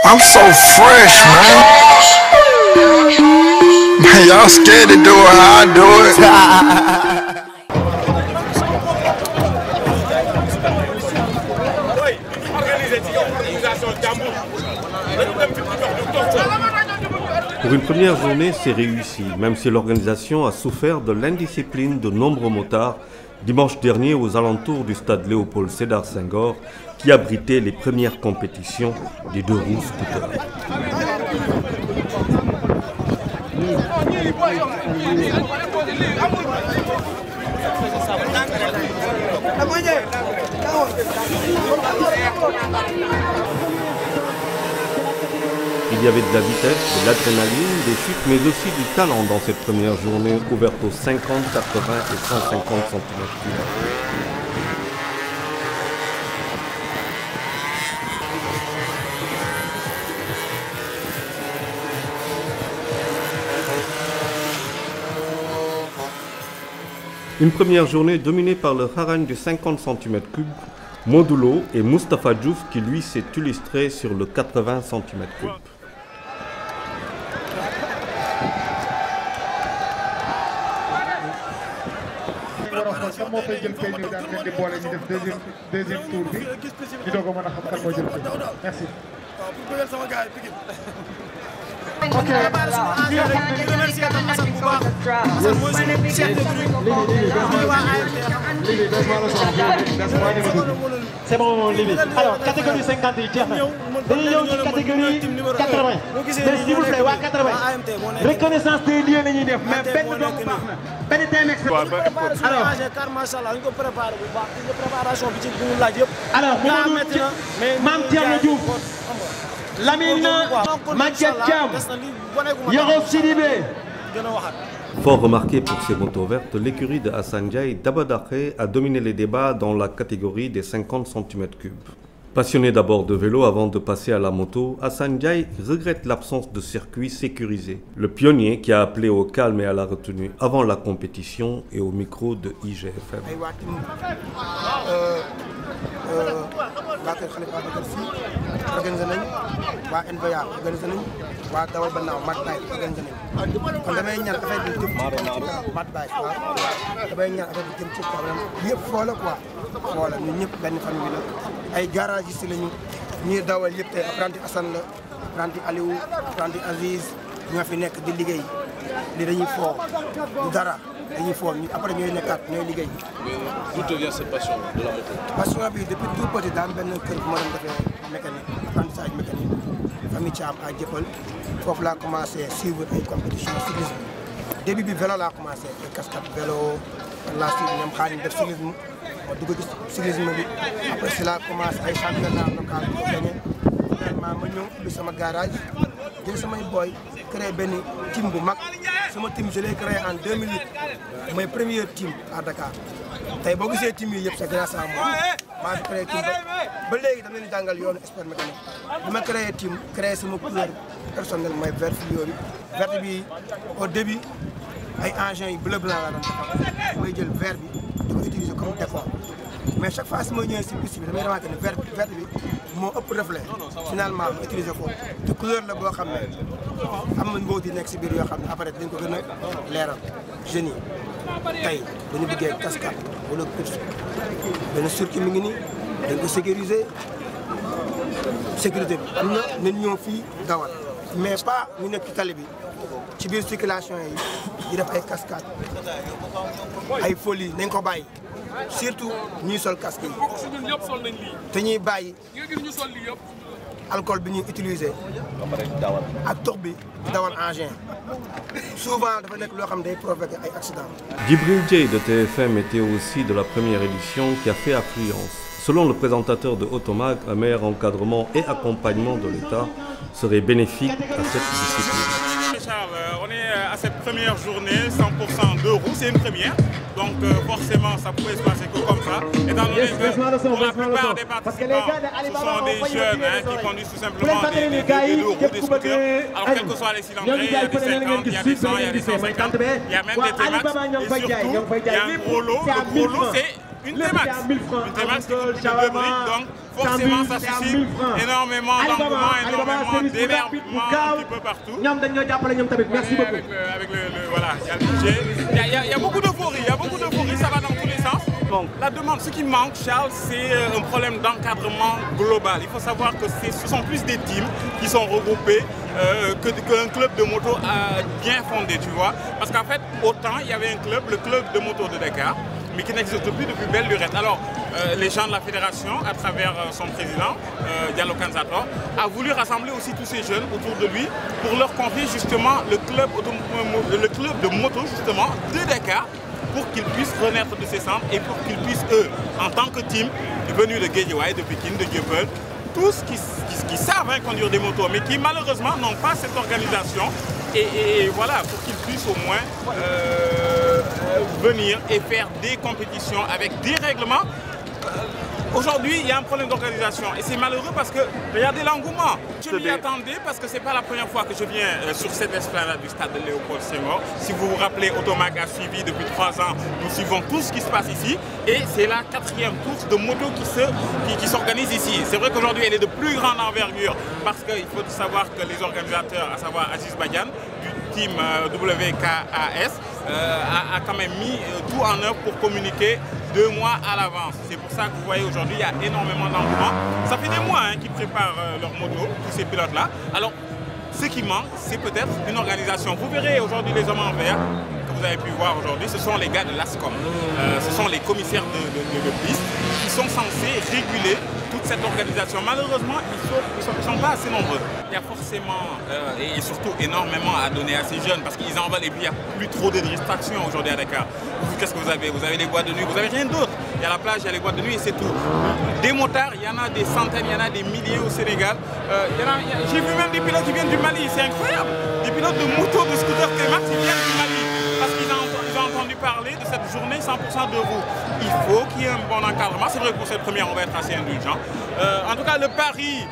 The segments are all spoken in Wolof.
I'm so fresh, man. Man, y'all scared to do it how I do it. Pour une première journée, c'est réussi, même si l'organisation a souffert de l'indiscipline de nombreux motards dimanche dernier aux alentours du stade Léopold Sédar Senghor qui abritait les premières compétitions des deux roues scooters. Il y avait de la vitesse, de l'adrénaline, des chutes, mais aussi du talent dans cette première journée ouverte aux 50, 80 et 150 cm3. Une première journée dominée par le harangue de 50 cm3, Modulo et Moustapha Diouf qui lui s'est illustré sur le 80 cm3. C'est bon, limite. Alors, catégorie 50, catégorie 80. Mais s'il vous plaît, 80. Reconnaissance des lieux, mais alors, Mame Thierno Diouf, Lamine Maguette Thiam, Yoro Sidibé. Fort remarqué pour ses motos vertes, l'écurie de Hassan Ndiaye d'Abadakhé a dominé les débats dans la catégorie des 50 cm3. Passionné d'abord de vélo avant de passer à la moto, Hassan Ndiaye regrette l'absence de circuit sécurisé. Le pionnier qui a appelé au calme et à la retenue avant la compétition et au micro de IGFM. ay garagiste lañu ñi dawal yëpp tey apprenti Assane la apprenti Aliou apprenti Aziz ñoo fi nekk di liggéey li dañuy foo du dara dañuy foo après ñooy nekkaat ñooy liggéey. D'où te vient cette passion de la moto? Passion bi depuis tout petit daan benn kër bu ma doon defee mécanique apprentissage mécanique famille Thiam à Dieuppeul foofu laa commencé suivre ay compétition cyclisme début bi vélo laa commencé ay casquette vélo laa suivre ñoom xaalis def cyclisme ma dugg ci cyclisme bi après cela commencé ay championnat local bi gagné finalement ma ñëw ubbi sama garage jël samay boy créé benn team bu mag sama team je l'ai créé en 2008 mooy premier team à Dakar tey boo gisee team yi yëpp c'est grâce à moi maa fi créé team ba léegi dama leen jàngal yoonu expert mécanique bi ma créé team créé sama couleur personnel mooy vert fluo bi vert bi au début ay engins yu bleu blanc la doon defar may jël vert bi di ko utiliser comme décor mais chaque fois si ma ñëwee si piste bi damay remarqué ne vert bi moo ëpp reflet finalement ma utiliser ko te couleur la boo xam ne am na mbóot yi nekk si biir yoo xam ne après dañ ko gën a leeral jeunes yi tey dañu bëggee cascade wala course benn circuit mi ngi nii dañ ko sécuriser sécurité bi am na nañ ñëw fii dawal mais pas ñu nekk ci tali bi ci biir circulation yi di def ay cascade ay folie nañ ko bàyyi surtout ñuy sol casque yi te ñuy bàyyi alcool bi ñuy utiliser ak tox bi dawal engin souvent dafa nekk loo xam ne day provoquer ay accident. Djibril Dieye de TFM était aussi de la première édition qui a fait affluence. Selon le présentateur de Automag, un meilleur encadrement et accompagnement de l'État serait bénéfique à cette discipline. On est à cette première journée 100% de roues, c'est une première. Donc forcément ça pouvait se passer que comme ça. Étant donné que pour la plupart des participants, ce sont des jeunes qui conduisent tout simplement des deux roues, des scooters. Alors quels que soient les cylindrées, il y a des 50, il y a des 100, il y a des 150, il y a même des T-Max. Et surtout, il y a un gros lot. Le gros lot, c'est une T-Max. Une T-Max qui coûte 2 briques, donc forcément ça suscite énormément d'engouement, énormément d'énervement un petit peu partout. Merci beaucoup. Avec voilà, il y a le budget. Il y a beaucoup d'euphorie, ça va dans tous les sens. Donc, la demande, ce qui manque, Charles, c'est un problème d'encadrement global. Il faut savoir que ce sont plus des teams qui sont regroupés qu'un club de moto bien fondé, tu vois. Parce qu'en fait, autant il y avait un club, le club de moto de Dakar, mais qui n'existe plus depuis belle lurette. Alors, les gens de la fédération, à travers son président, Diallo Kanzator, a voulu rassembler aussi tous ces jeunes autour de lui pour leur confier justement le club de moto justement de Dakar, pour qu'ils puissent renaître de ses cendres et pour qu'ils puissent, eux, en tant que team, venus de Guédiawaye, de Pékin, de Dieuppeul, tous qui savent conduire des motos, mais qui malheureusement n'ont pas cette organisation. Et voilà, pour qu'ils puissent au moins venir et faire des compétitions avec des règlements. Aujourd'hui, il y a un problème d'organisation et c'est malheureux parce que, regardez l'engouement. Je m'y attendais parce que ce n'est pas la première fois que je viens sur cette esplanade du stade de Léopold Senghor. Si vous vous rappelez, Automac a suivi depuis 3 ans, nous suivons tout ce qui se passe ici et c'est la 4e course de moto qui s'organise ici. C'est vrai qu'aujourd'hui, elle est de plus grande envergure parce qu'il faut savoir que les organisateurs, à savoir Aziz Badian, du team WKAS, a quand même mis tout en œuvre pour communiquer 2 mois à l'avance. C'est pour ça que vous voyez aujourd'hui, il y a énormément d'engouement. Ça fait des mois qu'ils préparent leur moto, tous ces pilotes-là. Alors, ce qui manque, c'est peut-être une organisation. Vous verrez aujourd'hui les hommes en vert que vous avez pu voir aujourd'hui, ce sont les gars de l'ASCOM. Ce sont les commissaires de piste qui sont censés réguler toute cette organisation. Malheureusement, ils ne sont pas assez nombreux. Il y a forcément et surtout énormément à donner à ces jeunes parce qu'ils en veulent et puis il n'y a plus trop de distractions aujourd'hui à Dakar. Qu'est-ce que vous avez? Vous avez les boîtes de nuit, vous n'avez rien d'autre. Il y a la plage, il y a les boîtes de nuit et c'est tout. Des motards, il y en a des centaines, il y en a des milliers au Sénégal. J'ai vu même des pilotes qui viennent du Mali, c'est incroyable. Des pilotes de moto, de scooter T-Max, ils viennent du Mali. Parce qu'ils ont entendu parler de cette journée 100% de roue. Il faut qu'il y ait un bon encadrement. C'est vrai que pour cette première, on va être assez indulgent. En tout cas, le pari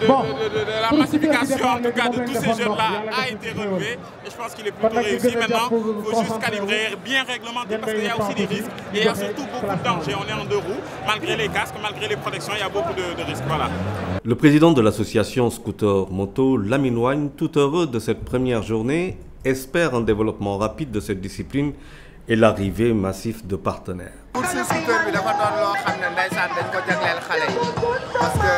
de la massification en tout cas, de tous ces jeunes-là a été relevé. Et je pense qu'il est plutôt réussi. Maintenant, il faut juste calibrer, bien réglementer parce qu'il y a aussi des risques. Et il y a surtout beaucoup de dangers. On est en 2 roues. Malgré les casques, malgré les protections, il y a beaucoup de risques. Voilà. Le président de l'association Scooter Moto, Lamine Wagne, tout heureux de cette première journée, espère un développement rapide de cette discipline et l'arrivée massive de partenaires. course scooter bi dafa doon loo xam ne ndeysaan dañ ko jagleel xale yi parce que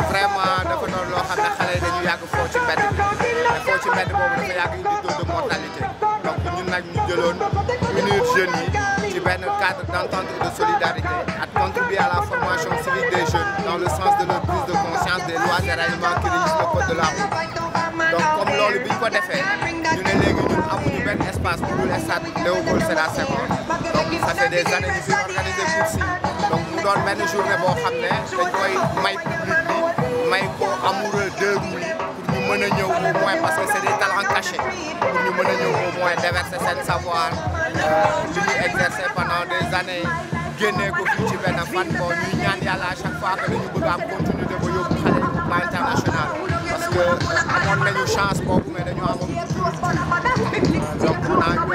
vraiment dafa doon loo xam ne xale yi dañu yàgg foo ci mbedd bi te foo ci mbedd boobu dafa yàgg indi taux de mortalité donc ñun nag ñu jëloon unir jeunes yi ci benn cadre d'entente et de solidarité ak contribuer à la formation civique des jeunes dans le sens de leur prise de conscience des lois et règlements qui régissent le code de la route. Donc comme loolu bi ñu ko defee ñu ne léegi ñun amuñu benn espace pour le stade Léopold Sédar Senghor donc ça fait des années ñu fi organiser course yi donc mu doon benn journée boo xam ne dañ koy may public bi may ko amoureux de roues yi pour ñu mën a ñëw au moins parce que c'est des talents cachés pour ñu mën a ñëw au moins déverser seen savoir li ñu exercer pendant des années génnee ko fii ci benn fan bon ñuy ñaan yàlla à chaque fois que dañu bëgg am continuité ba yóbbu xale yi au plan international parce que amoon nañu chance boobu mais dañu amoon donc on a eu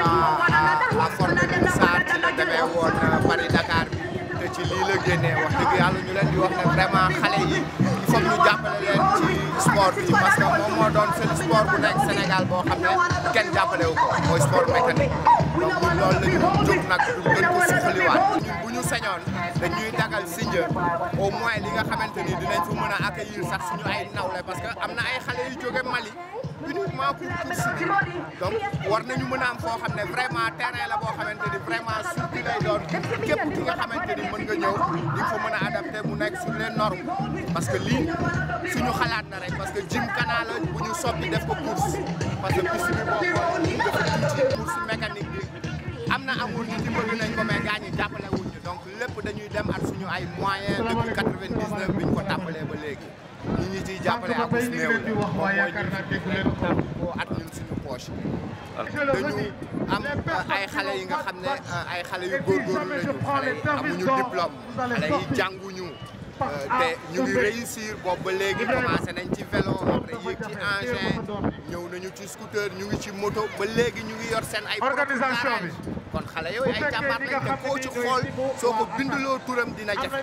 à former Moussa ci la demee woon Paris Dakar bi te ci lii la génnee wax dëgg yàlla ñu leen di wax ne vraiment xale yi il faut ñu jàppale leen ci sport bi parce que moom moo doon seul sport bu nekk Sénégal boo xam ne kenn jàppale wu ko mooy sport mécanique donc ñun loolu la ñu jóg nag pour gën ko suqaliwaat ñun bu ñu sañoon dañuy dagal Sindia au moins li nga xamante ni dinañ fa mën a accueillir sax suñu ay nawle parce que am na ay xale yu jóge Mali uniquement pour course bi donc war nañu mën a am foo xam ne vraiment terrain la boo xamante ni vraiment suuf bi lay doon képp ki nga xamante ni mën nga ñëw di fa mën a adapté mu nekk sur les normes parce que lii suñu xalaat na rek parce que Gymkhana la bu ñu soppi def ko course parce que piste bi boo xoolee dafa tuuti course mécanique bi am na amul nit ñi bëgg nañ ko mais gars ñi jàppale wuñ ñu donc lépp dañuy dem ak suñu ay moyens depuis 99 bi ñu ko tàmbalee ba léegi ñi ñi ciy jàppale ak su néew moom mooy ñu boo at ñun suñu poche dañu am ay xale yi nga xam ne ay xale yu góorgóorlu lañu xale yi amuñu diplôme xale yi jànguñu te ñu ngi réussir boobu ba léegi commencé nañ ci vélo après yéeg ci engin ñëw nañu ci scooter ñu ngi ci moto ba léegi ñu ngi yor seen ay organisation bi kon xale yooyu ay jàmbaar lañ te koo ci xool soo ko bindaloo turam dina jafe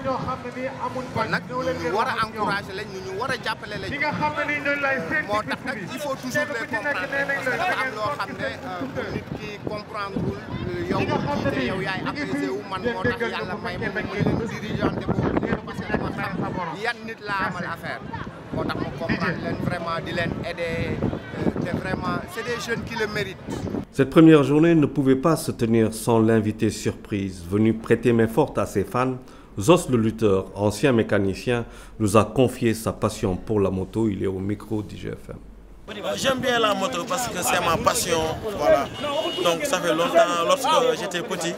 kon nag ñu war a encourager lañ ñu war a jàppale lañ moo tax nag il faut toujours les comprendre parce que dafa am loo xam ne nit ki comprendre yow jiite yow yaay apaisé wu man moo tax yàlla may ma leen dirigeante boobu parce que dama xam yan nit laa amal affaire moo tax ma comprendre leen vraiment di leen aider te vraiment c'est des jeunes qui le méritent. Cette première journée ne pouvait pas se tenir sans l'invité surprise. Venu prêter main forte à ses fans, Zos le lutteur, ancien mécanicien, nous a confié sa passion pour la moto. Il est au micro d'IGFM. J'aime bien la moto parce que c'est ma passion, voilà. Donc ça fait longtemps, lorsque j'étais petit,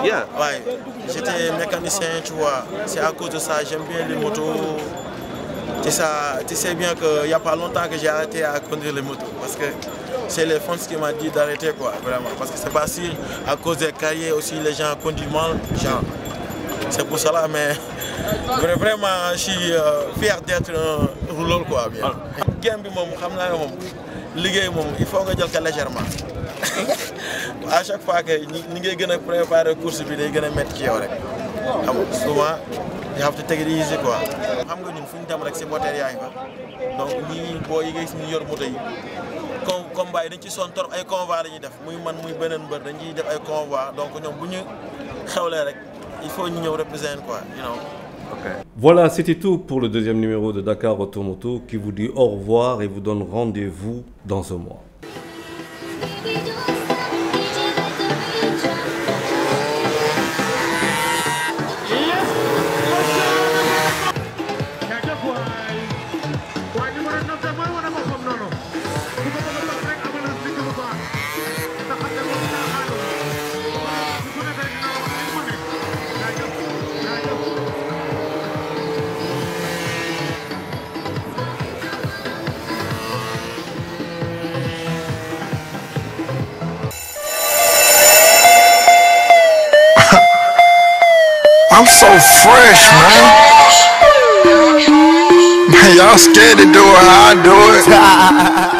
ouais, j'étais mécanicien, tu vois. C'est à cause de ça, j'aime bien les motos. Tu sais bien qu'il n'y a pas longtemps que j'ai arrêté à conduire les motos parce que c'est les fans qui m'ont dit d'arrêter, quoi, vraiment. Parce que c'est pas si à cause des carrières aussi les gens conduisent mal, genre. C'est pour cela, mais vraiment je suis fier d'être un rouleur, quoi, bien. Game bi moom xam naa ne moom liggéey moom il faut nga jël ko légèrement à chaque fois que ni ngay gën a préparer course bi day gën a métti ci yow rek xam nga souvent you have to take it easy, quoi. xam nga ñun fu ñu dem rek supporter yaa ngi fa donc ñii boo yi ngay gis ñu yor moto yi combat yi dañ ci sonn trop ay convoi la ñuy def muy man muy beneen mbër dañ ciy def ay convoi donc ñoom bu ñu xewlee rek il faut ñu ñëw représenter, quoi, you know. Okay. Voilà, c'était tout pour le deuxième numéro de Dakar Automoto qui vous dit au revoir et vous donne rendez-vous dans un mois. I'm so fresh, man. Man, y'all scared to do it how I do it.